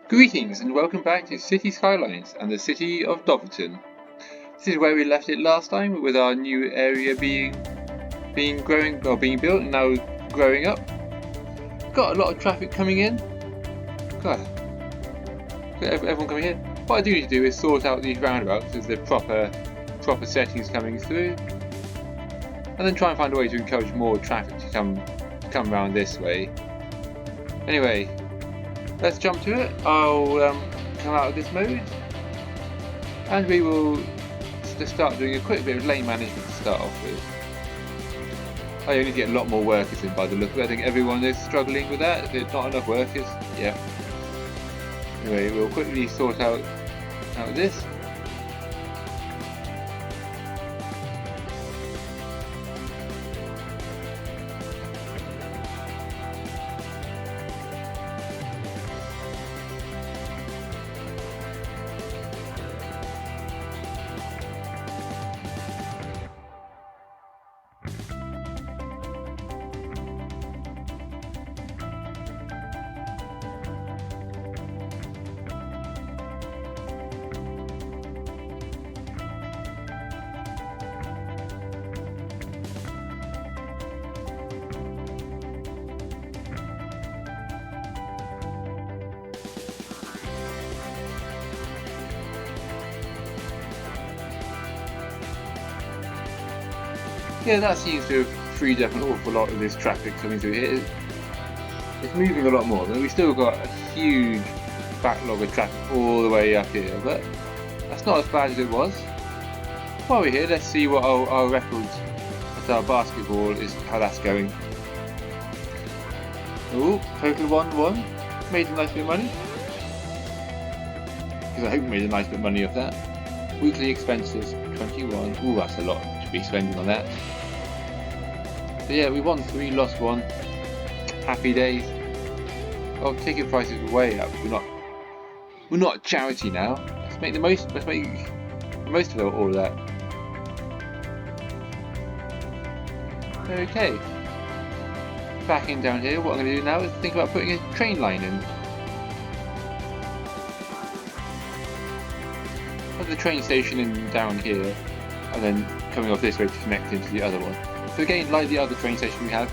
Greetings and welcome back to Cities Skylines and the city of Doverton. This is where we left it last time, with our new area being built and now growing up. Got a lot of traffic coming in. God, everyone coming in. What I do need to do is sort out these roundabouts as the proper settings coming through, and then try and find a way to encourage more traffic to come around this way. Anyway, let's jump to it. I'll come out of this mode, and we will just start doing a quick bit of lane management to start off with. I need to get a lot more workers in by the look of it. I think everyone is struggling with that. There's not enough workers. Yeah. Anyway, we'll quickly sort out this. Yeah, that seems to have freed up an awful lot of this traffic coming through here. It's moving a lot more, but we've still got a huge backlog of traffic all the way up here, but that's not as bad as it was. While we're here, let's see what our records at our basketball is, how that's going. Oh, total 1-1. Made a nice bit of money. Because I hope we made a nice bit of money off that. Weekly expenses, 21. Ooh, that's a lot to be spending on that. So yeah, we won 3, lost 1. Happy days. Oh, ticket prices are way up. We're not a charity now. Let's make the most of all of that. Okay. Back in down here, what I'm going to do now is think about putting a train line in. The train station in down here, and then coming off this way to connect into the other one. So again, like the other train station we have,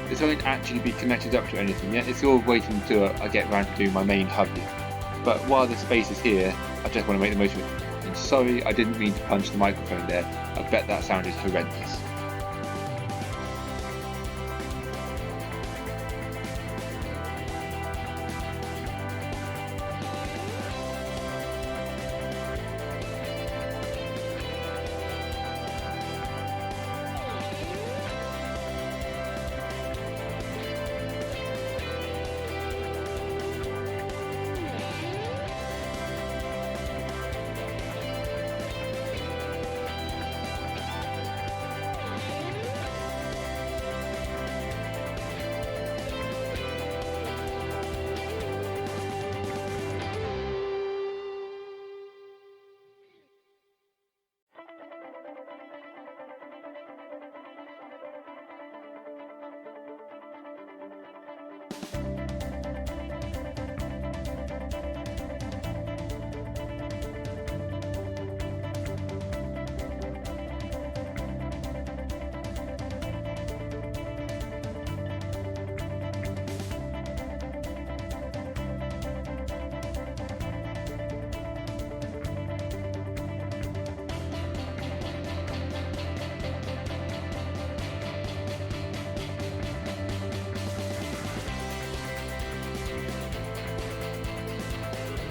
this won't actually be connected up to anything yet. It's all waiting until I get around to doing my main hub here. But while the space is here, I just want to make the most of it. And sorry, I didn't mean to punch the microphone there. I bet that sounded horrendous.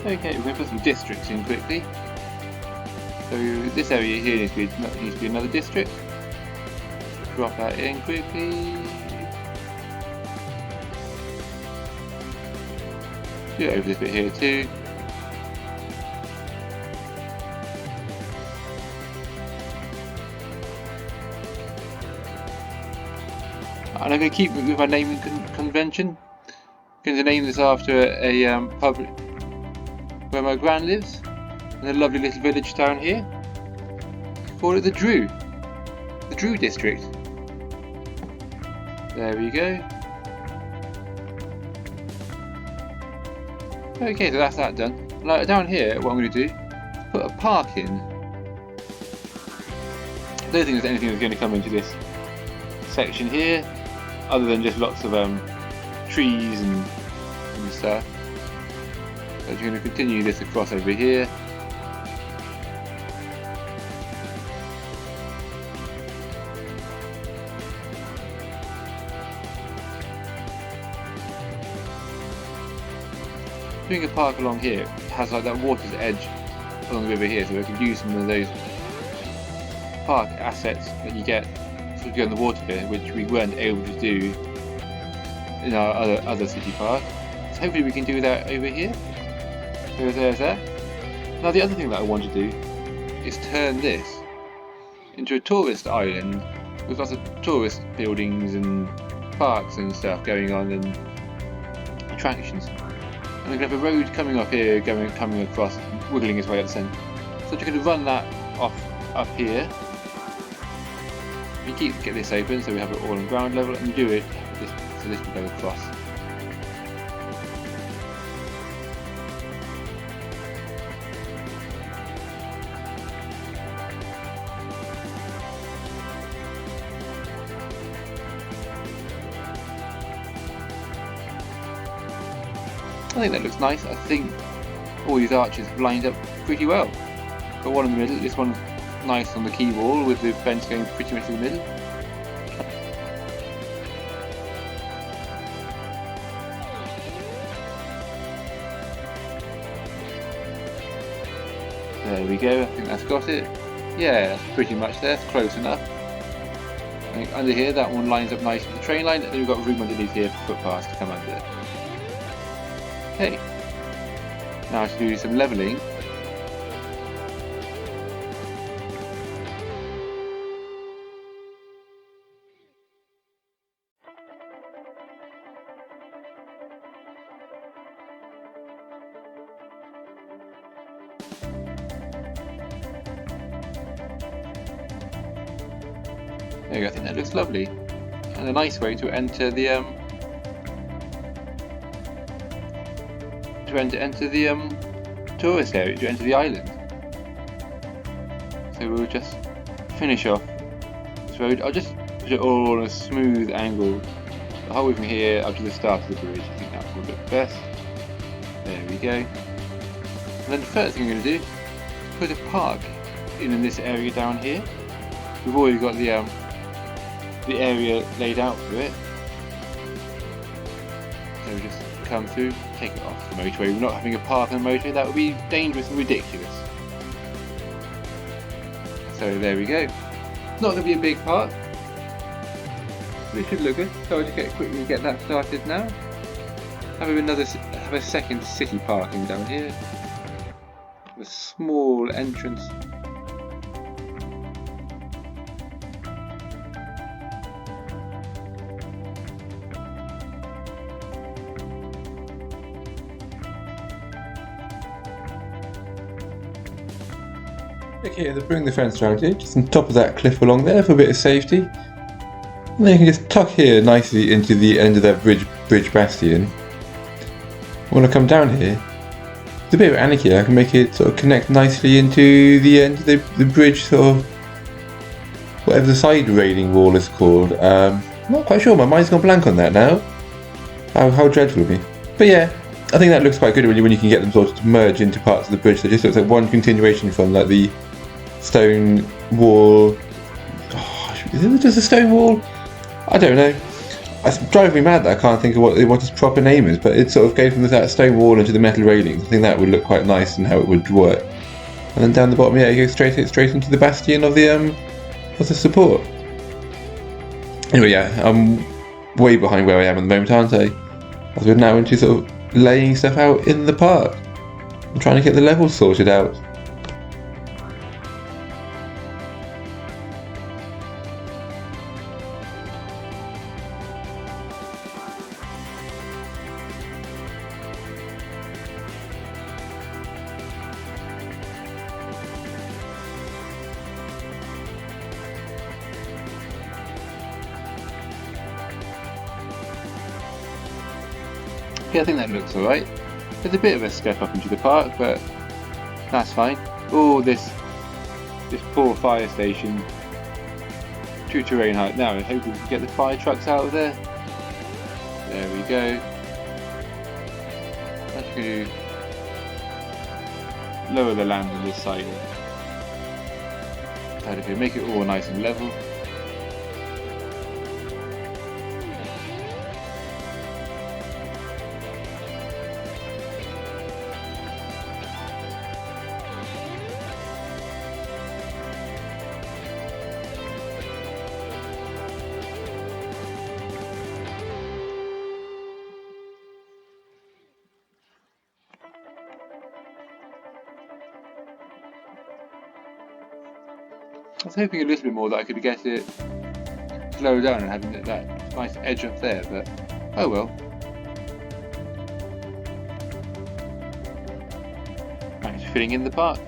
Okay, we're going to put some districts in quickly. So this area here needs to be another district. Drop that in quickly. Do it over this bit here too. And I'm going to keep with my naming convention. I'm going to name this after a public where my gran lives, in a lovely little village down here. Call it the Drewe District. There we go. Okay, so that's that done. Like down here, what I'm going to do, put a park in. I don't think there's anything that's going to come into this section here, other than just lots of trees and stuff. So you're going to continue this across over here. Doing a park along here has like that water's edge along the river here, so we can use some of those park assets that you get sort of on the water here, which we weren't able to do in our other city park. So hopefully we can do that over here. So there's that. Now the other thing that I want to do is turn this into a tourist island with lots of tourist buildings and parks and stuff going on and attractions. And we're going to have a road coming up here, coming across, wiggling its way up the centre. So we're going to run that off up here. We get this open so we have it all on ground level and do it so this can go across. I think that looks nice. I think all these arches have lined up pretty well. Got one in the middle, this one's nice on the quay wall with the fence going pretty much in the middle. There we go, I think that's got it. Yeah, that's pretty much there, it's close enough. I think under here that one lines up nice with the train line, and then we've got room underneath here for footpaths to come under. Okay, now to do some levelling. There you go, I think that looks lovely. And a nice way to enter the tourist area, to enter the island. So we'll just finish off this road. I'll just put it all on a smooth angle the whole way from here up to the start of the bridge. I think that will look best. There we go. And then the first thing I'm going to do is put a park in this area down here. We've already got the area laid out for it. So we just come through, take it off the motorway. We're not having a park on the motorway, that would be dangerous and ridiculous. So there we go. Not going to be a big park, but it should look good. So I'll just quickly get that started now. Have a second city parking down here. A small entrance. Okay, to bring the fence around here, just on top of that cliff along there for a bit of safety. And then you can just tuck here nicely into the end of that bridge bastion. When I come down here, it's a bit of anarchy. I can make it sort of connect nicely into the end of the bridge, sort of whatever the side railing wall is called. Not quite sure, my mind's gone blank on that now. How dreadful of me. But yeah, I think that looks quite good when you can get them sort of to merge into parts of the bridge. So it just looks like one continuation from like the stone wall. Gosh, is it just a stone wall? I don't know. It's driving me mad that I can't think of what its proper name is, but it sort of goes from that stone wall into the metal railings. I think that would look quite nice and how it would work. And then down the bottom, yeah, you go straight into the bastion of the support. Anyway, yeah, I'm way behind where I am at the moment, aren't I? As we're now into sort of laying stuff out in the park. I'm trying to get the levels sorted out. Yeah, I think that looks alright. There's a bit of a step up into the park, but that's fine. Oh, this poor fire station. True terrain height. Now I hope we can get the fire trucks out of there. There we go. Let's go lower the land on this side. That'll go, make it all nice and level. I was hoping a little bit more that I could get it lower down and having that nice edge up there, but oh well. Thanks for fitting in the park.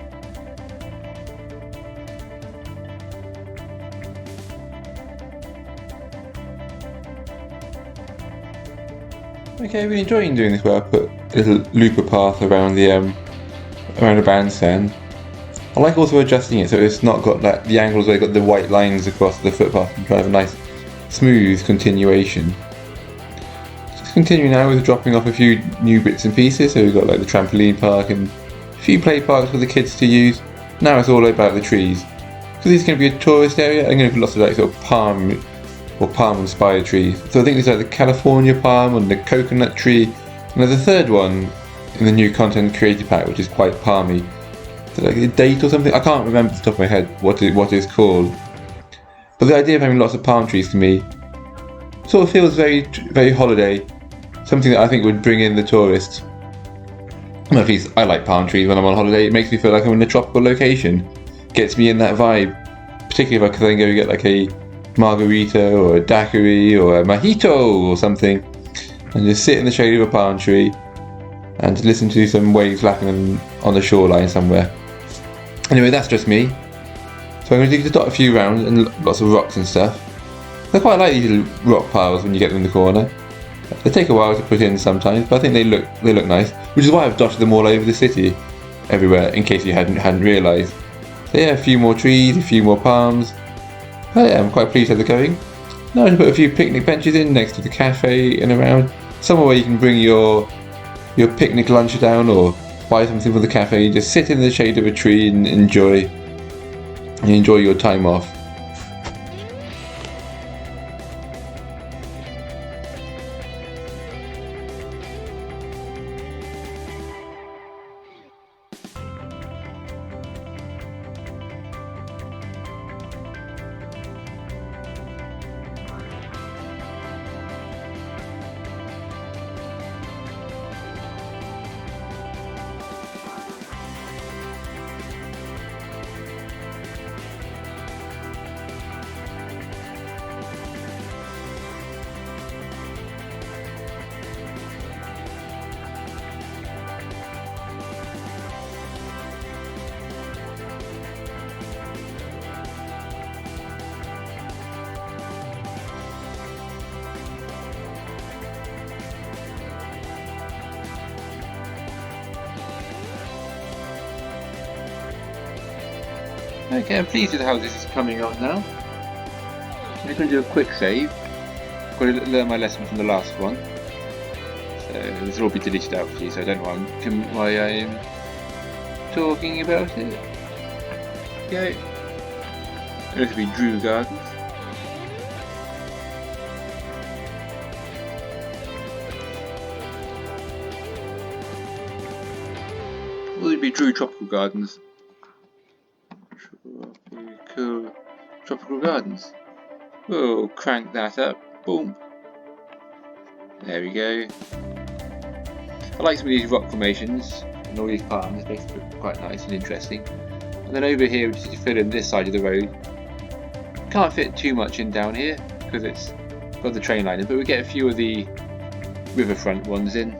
Okay, really enjoying doing this where I put a little looper path around the bandstand. I like also adjusting it so it's not got the angles where you've got the white lines across the footpath and try to have a nice smooth continuation. Just continue now with dropping off a few new bits and pieces. So we've got like the trampoline park and a few play parks for the kids to use. Now it's all about the trees. Because this is going to be a tourist area, I'm going to put lots of like sort of palm inspired trees. So I think there's like the California palm and the coconut tree. And there's a third one in the new content creator pack which is quite palmy. Like a date or something, I can't remember off the top of my head what it's called. But the idea of having lots of palm trees to me sort of feels very, very holiday. Something that I think would bring in the tourists. Well, at least I like palm trees when I'm on holiday. It makes me feel like I'm in a tropical location. Gets me in that vibe. Particularly if I can then go get like a margarita or a daiquiri or a mojito or something, and just sit in the shade of a palm tree and listen to some waves lapping on the shoreline somewhere. Anyway, that's just me. So I'm going to dot a few round and lots of rocks and stuff. I quite like these little rock piles when you get them in the corner. They take a while to put in sometimes, but I think they look nice. Which is why I've dotted them all over the city, everywhere, in case you hadn't realised. So yeah, a few more trees, a few more palms. But yeah, I'm quite pleased how they're going. Now I'm going to put a few picnic benches in next to the cafe and around. Somewhere where you can bring your picnic lunch down or buy something for the cafe, just sit in the shade of a tree and enjoy your time off. Okay, I'm pleased with how this is coming on now. I'm just going to do a quick save. I've got to learn my lesson from the last one. So this will all be deleted out for you, so I don't know why I'm talking about it. Okay. This will be Drewe Gardens. Will it be Drewe Tropical Gardens? Tropical Gardens. We'll crank that up. Boom. There we go. I like some of these rock formations and all these palms. They look quite nice and interesting. And then over here, we just need to fill in this side of the road. Can't fit too much in down here because it's got the train line in, but we get a few of the riverfront ones in.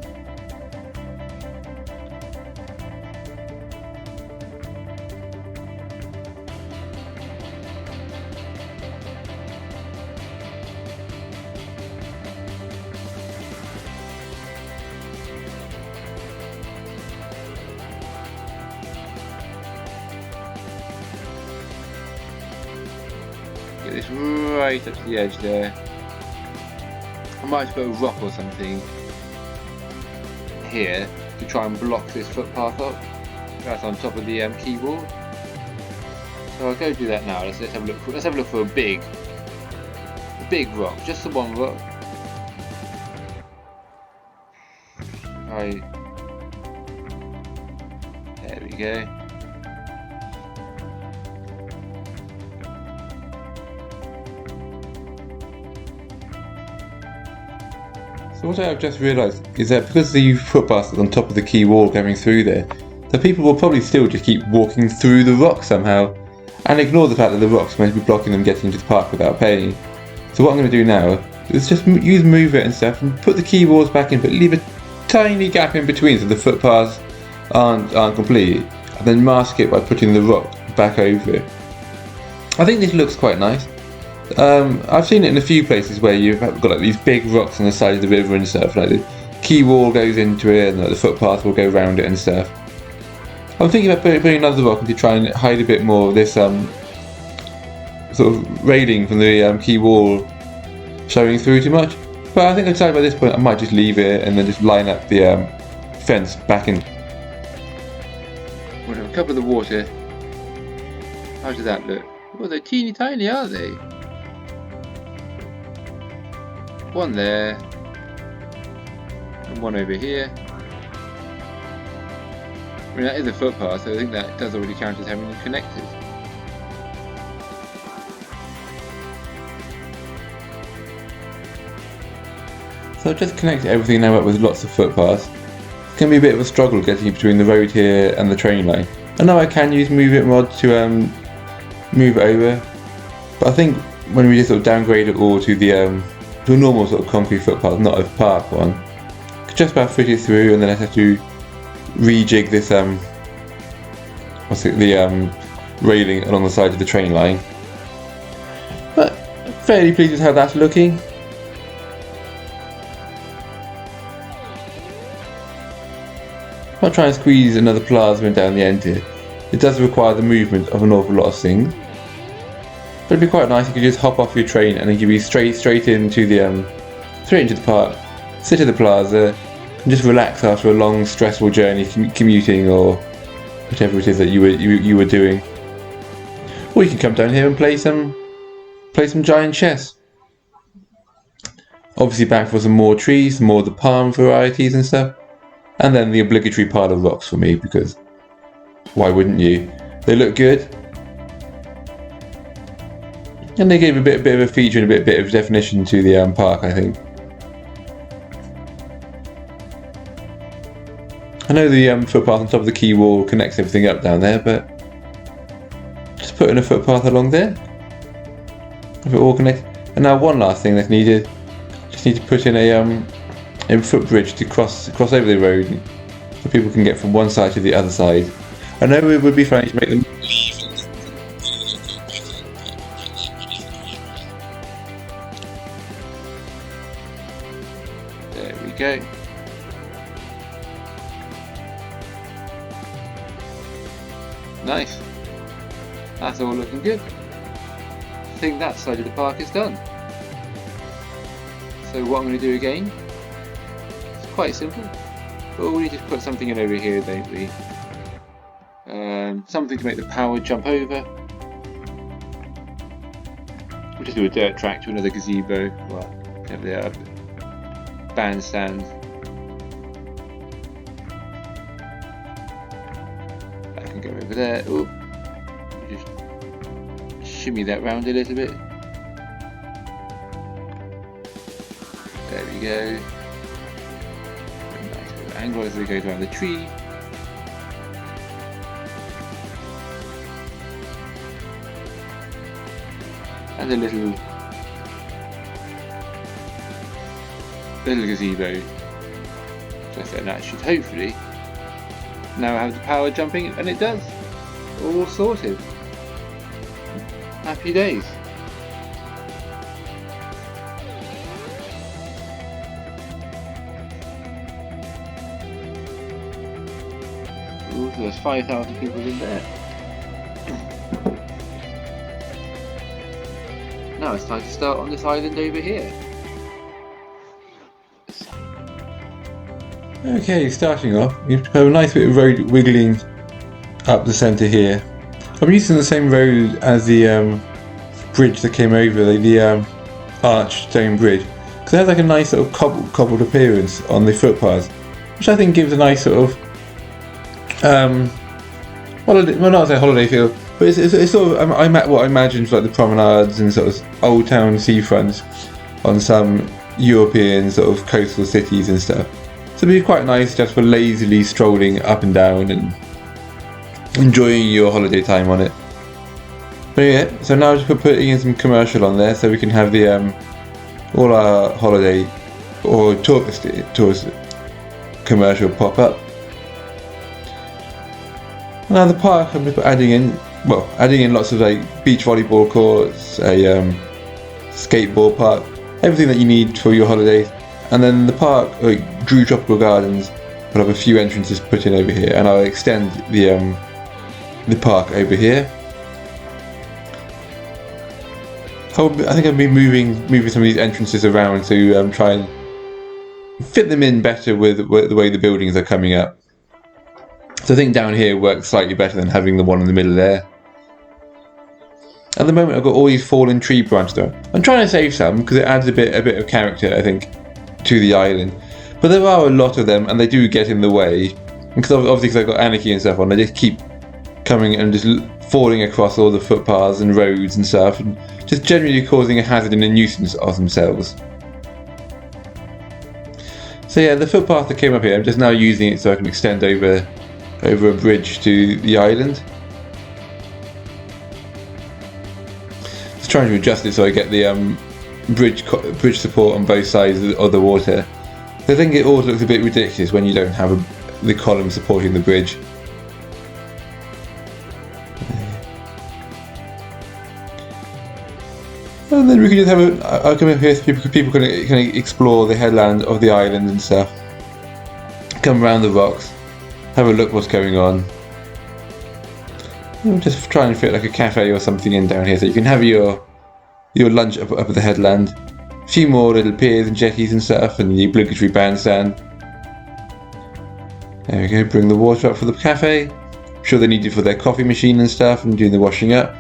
Get this right up to the edge there. I might just put a rock or something here to try and block this footpath up. That's on top of the quay wall. So I'll go do that now. Let's have a look. Let's have a look for a big rock, just the one rock. Right. There we go. So what I've just realised is that because the footpath is on top of the quay wall going through there, the people will probably still just keep walking through the rock somehow and ignore the fact that the rock's meant to be blocking them getting into the park without paying. So what I'm going to do now is just use move it and stuff and put the quay walls back in, but leave a tiny gap in between so the footpaths aren't complete, and then mask it by putting the rock back over it. I think this looks quite nice. I've seen it in a few places where you've got like these big rocks on the side of the river and stuff, like the quay wall goes into it and like, the footpath will go around it and stuff. I'm thinking about putting another rock to try and hide a bit more of this sort of railing from the quay wall showing through too much. But I think I've decided by this point I might just leave it and then just line up the fence back in. We'll have a couple of the water. How does that look? Oh, they're teeny tiny, aren't they? One there, and one over here. I mean, that is a footpath, so I think that does already count as having them connected. So I've just connected everything now up with lots of footpaths. It's going to be a bit of a struggle getting between the road here and the train line. I know I can use Move It mod to move it over, but I think when we just sort of downgrade it all to the to a normal sort of concrete footpath, not a park one, I could just about fit it through, and then I have to rejig this railing along the side of the train line. But I'm fairly pleased with how that's looking. I'll try and squeeze another plaza in down the end here. It does require the movement of an awful lot of things. But it'd be quite nice if you could just hop off your train and then you'd be straight into the park, sit at the plaza, and just relax after a long, stressful journey commuting or whatever it is that you were doing. Or you can come down here and play some giant chess. Obviously back for some more trees, some more of the palm varieties and stuff. And then the obligatory pile of rocks for me, because why wouldn't you? They look good. And they gave a bit of a feature and a bit of definition to the park, I think. I know the footpath on top of the quay wall connects everything up down there, but just putting a footpath along there. If it all connects. And now one last thing that's needed. Just need to put in a footbridge to cross over the road so people can get from one side to the other side. I know it would be funny to make them leave. There we go. Nice. That's all looking good. I think that side of the park is done. So what I'm going to do again, it's quite simple. But we need to put something in over here, don't we? Something to make the power jump over. We'll just do a dirt track to another gazebo. Well, over there, bandstand. That can go over there. Oh, just shimmy that round a little bit. There we go. Nice bit of angle as it goes around the tree. And a little gazebo just there. That should hopefully now have the power jumping, and it does. All sorted. Happy days. Ooh, so there's 5,000 people in there. Now it's time to start on this island over here. Okay, starting off, you have a nice bit of road wiggling up the centre here. I'm using the same road as the bridge that came over, the arched stone bridge, because it has like a nice sort of cobbled appearance on the footpaths, which I think gives a nice sort of holiday, well, not say holiday feel, but it's sort of what I imagine for like the promenades and sort of old town seafronts on some European sort of coastal cities and stuff. So it'd be quite nice just for lazily strolling up and down and enjoying your holiday time on it. But yeah, so now just putting in some commercial on there so we can have the all our holiday or tourist commercial pop up. Now the park, I'm just adding in lots of like beach volleyball courts, a skateboard park, everything that you need for your holidays. And then the park, like Drewe Tropical Gardens, will have a few entrances put in over here, and I'll extend the park over here. I think I'll be moving some of these entrances around to try and fit them in better with the way the buildings are coming up. So I think down here works slightly better than having the one in the middle there. At the moment I've got all these fallen tree branches there. I'm trying to save some because it adds a bit of character, I think, to the island. But there are a lot of them and they do get in the way. Because obviously I've got anarchy and stuff on, they just keep coming and just falling across all the footpaths and roads and stuff, and just generally causing a hazard and a nuisance of themselves. So yeah, the footpath that came up here, I'm just now using it so I can extend over a bridge to the island. Just trying to adjust it so I get the bridge support on both sides of the water. I think it also looks a bit ridiculous when you don't have the column supporting the bridge. And then we can just have I'll come up here so people can explore the headland of the island and stuff. Come around the rocks, have a look what's going on. And just try and fit like a cafe or something in down here so you can have your lunch up at the headland. A few more little piers and jetties and stuff, and the obligatory bandstand. There we go, bring the water up for the cafe. I'm sure they need it for their coffee machine and stuff and doing the washing up.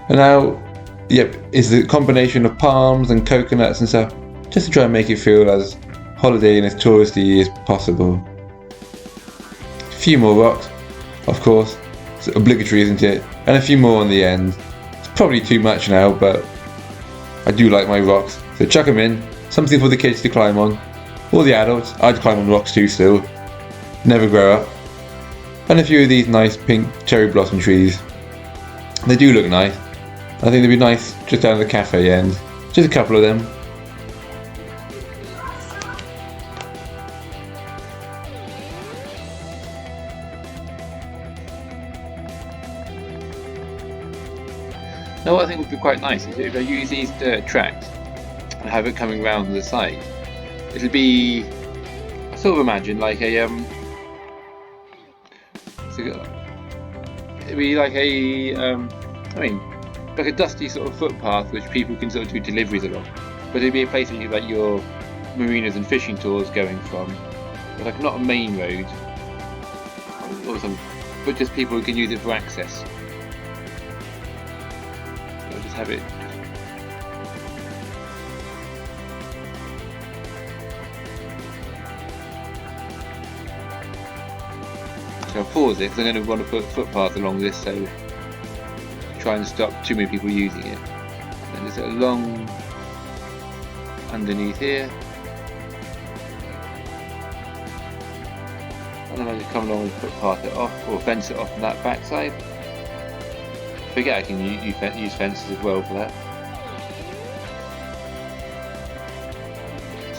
And now, yep, is the combination of palms and coconuts and stuff, just to try and make it feel as holiday and as touristy as possible. A few more rocks, of course, it's obligatory, isn't it? And a few more on the end. It's probably too much now, but I do like my rocks, so chuck them in. Something for the kids to climb on, or the adults. I'd climb on rocks too still, never grow up. And a few of these nice pink cherry blossom trees. They do look nice. I think they'd be nice just down the cafe end. Just a couple of them. Now what I think would be quite nice is if I use these dirt tracks and have it coming round the side. It'll be, I sort of imagine like a it'd be like a like a dusty sort of footpath which people can sort of do deliveries along. But it'd be a place where you like your marinas and fishing tours going from. But like not a main road or something, but just people who can use it for access. So just have it. So I'll pause it because I'm going to want to put footpaths along this so try and stop too many people using it. And there's a long underneath here. And then I just come along and footpath it off or fence it off on that back side. Forget I can use fences as well for that.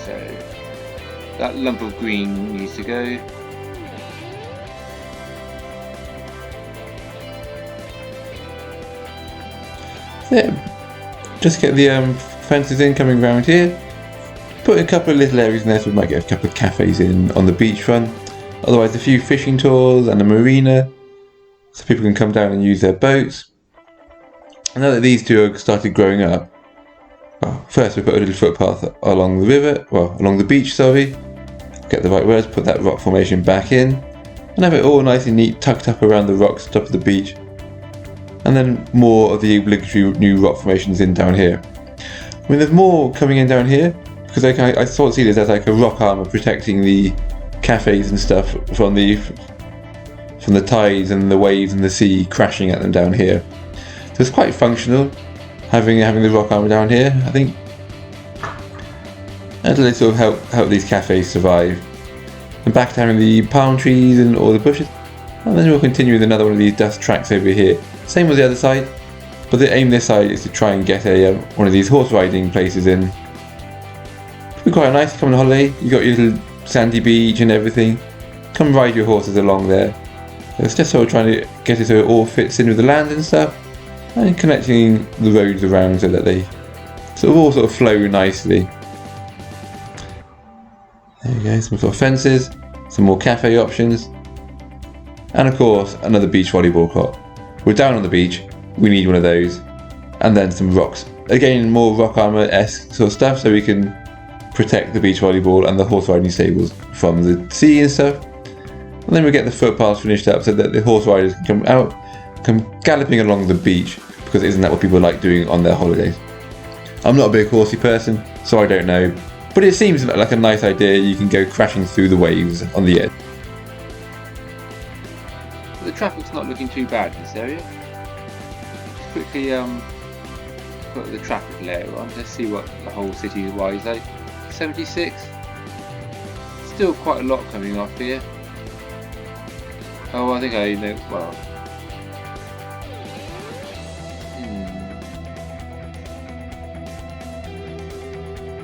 So that lump of green needs to go. Yeah, just get the fences in coming round here. Put a couple of little areas in there so we might get a couple of cafes in on the beachfront. Otherwise a few fishing tours and a marina so people can come down and use their boats. now that these two have started growing up, well, first we put a little footpath along the river, along the beach, sorry. Get the right words, put that rock formation back in, and have it all nice and neat tucked up around the rocks, top of the beach. And then more of the obligatory new rock formations in down here. I mean, there's more coming in down here, because I sort of see this as like a rock armour protecting the cafes and stuff from the tides and the waves and the sea crashing at them down here. So it's quite functional having the rock armour down here, I think. And to sort of help these cafes survive. And back to having the palm trees and all the bushes. And then we'll continue with another one of these dust tracks over here. Same with the other side, but the aim this side is to try and get one of these horse riding places in. It'll be quite nice to come on holiday. You got your little sandy beach and everything. Come ride your horses along there. It's just sort of trying to get it so it all fits in with the land and stuff, and connecting the roads around so that they all sort of flow nicely. There you go, some sort of fences, some more cafe options, and of course another beach volleyball court. We're down on the beach, we need one of those, and then some rocks. Again, more rock armour-esque sort of stuff so we can protect the beach volleyball and the horse riding stables from the sea and stuff. And then we get the footpaths finished up so that the horse riders can come galloping along the beach, because isn't that what people like doing on their holidays? I'm not a big horsey person, so I don't know, but it seems like a nice idea. You can go crashing through the waves on the edge. The traffic's not looking too bad in this area. Just quickly put the traffic layer on, let's see what the whole city is like. 76. Still quite a lot coming off here. Oh, I think I know. Well,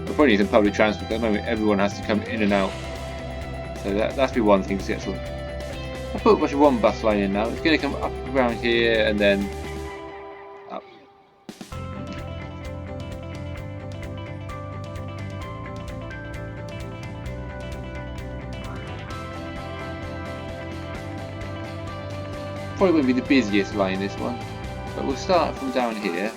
I probably need some public transport. At the moment, everyone has to come in and out, so that's be one thing to get through. I put much of one bus line in now. It's going to come up around here and then up. Probably won't be the busiest line, this one, but we'll start from down here.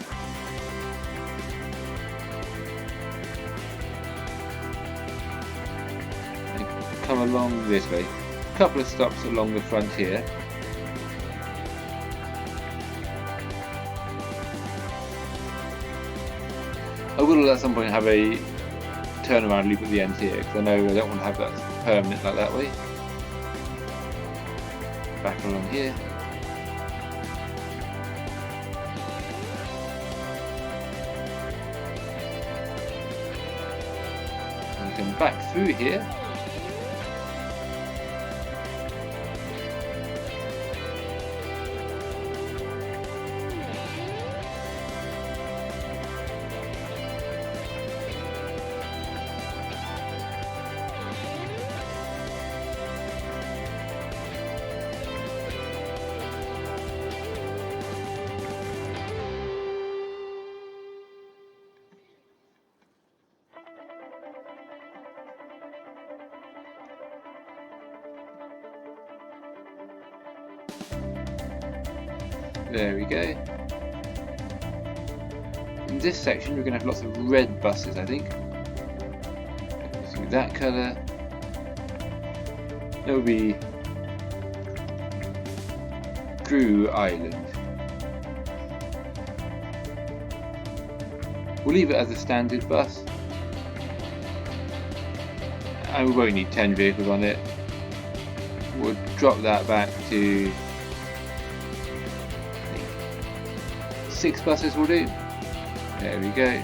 And come along this way. A couple of stops along the front here. I will at some point have a turnaround loop at the end here, because I know I don't want to have that permanent like that way. Back along here. And come back through here. There we go. In this section we're going to have lots of red buses, I think. So that colour. That will be Drewe Island. We'll leave it as a standard bus. And we won't need 10 vehicles on it. We'll drop that back to 6 buses will do. There we go.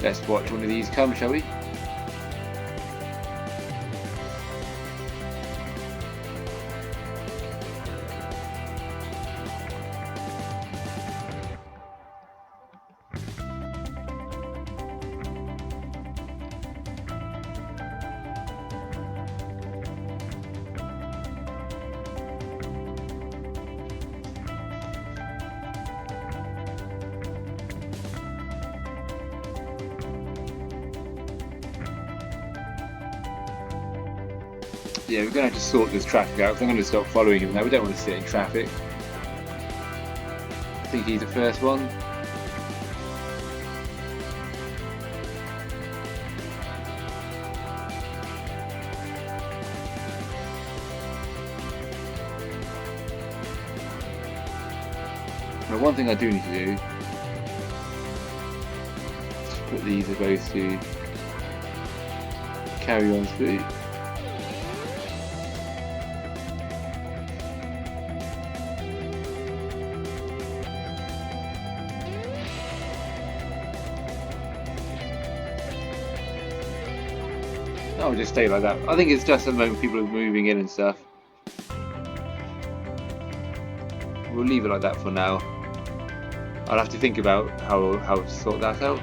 Let's watch one of these come, shall we? Yeah, we're going to have to sort this traffic out, because I'm going to stop following him now. We don't want to sit in traffic. I think he's the first one. Now, one thing I do need to do is put these are both to carry on through. I'll just stay like that. I think it's just at the moment people are moving in and stuff. We'll leave it like that for now. I'll have to think about how to sort that out.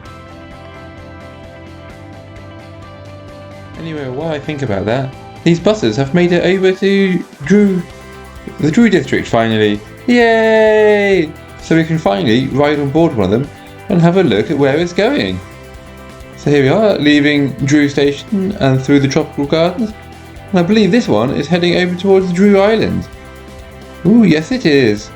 Anyway, while I think about that, these buses have made it over to the Drewe District finally. Yay! So we can finally ride on board one of them and have a look at where it's going. So here we are, leaving Drewe Station and through the tropical gardens. And I believe this one is heading over towards Drewe Island. Ooh, yes it is.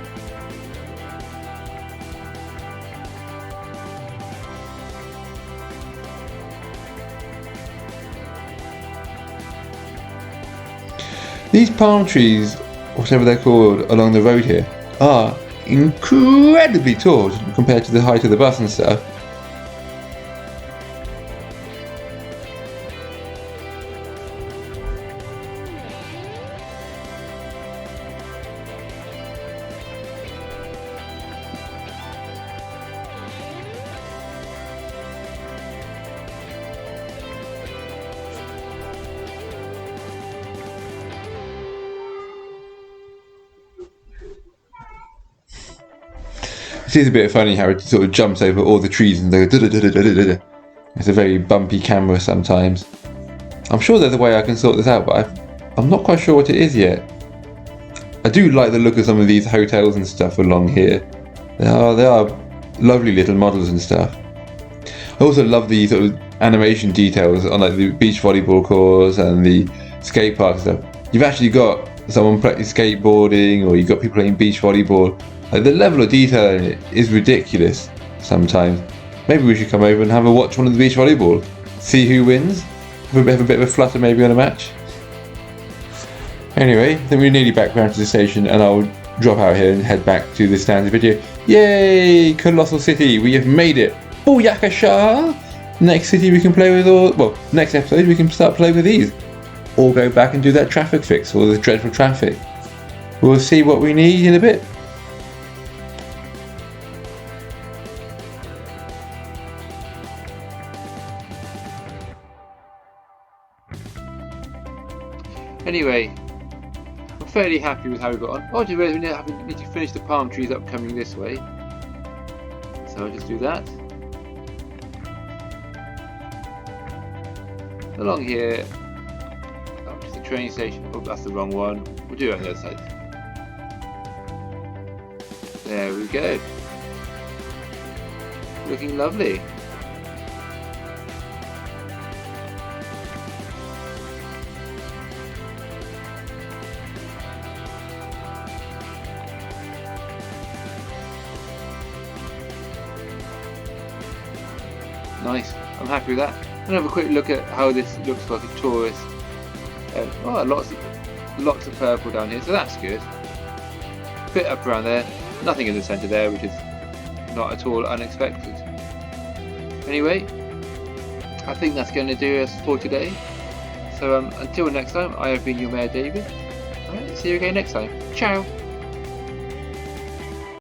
These palm trees, whatever they're called, along the road here, are incredibly tall compared to the height of the bus and stuff. It is a bit funny how it sort of jumps over all the trees and it's a very bumpy camera sometimes. I'm sure there's a way I can sort this out, but I'm not quite sure what it is yet. I do like the look of some of these hotels and stuff along here. They are lovely little models and stuff. I also love the sort of animation details on like the beach volleyball courts and the skate park stuff. You've actually got someone practicing skateboarding, or you've got people playing beach volleyball. Like the level of detail in it is ridiculous sometimes. Maybe we should come over and have a watch one of the beach volleyball. See who wins. Have a bit of a flutter maybe on a match. Anyway, then we're nearly back round to the station and I'll drop out here and head back to the standard video. Yay! Colossal City, we have made it! Booyakasha! Next city we can play with, next episode we can start playing with these. Or go back and do that traffic fix, or the dreadful traffic. We'll see what we need in a bit. Anyway, I'm fairly happy with how we got on. Oh, do you really need to finish the palm trees up coming this way? So I'll just do that. Along here, up to the train station. Oh, that's the wrong one. We'll do it on the other side. There we go. Looking lovely. Nice, I'm happy with that. And have a quick look at how this looks like a tourist. Lots of purple down here, so that's good. Bit up around there, nothing in the centre there, which is not at all unexpected. Anyway, I think that's going to do us for today. So until next time, I have been your Mayor David. Alright, see you again next time. Ciao!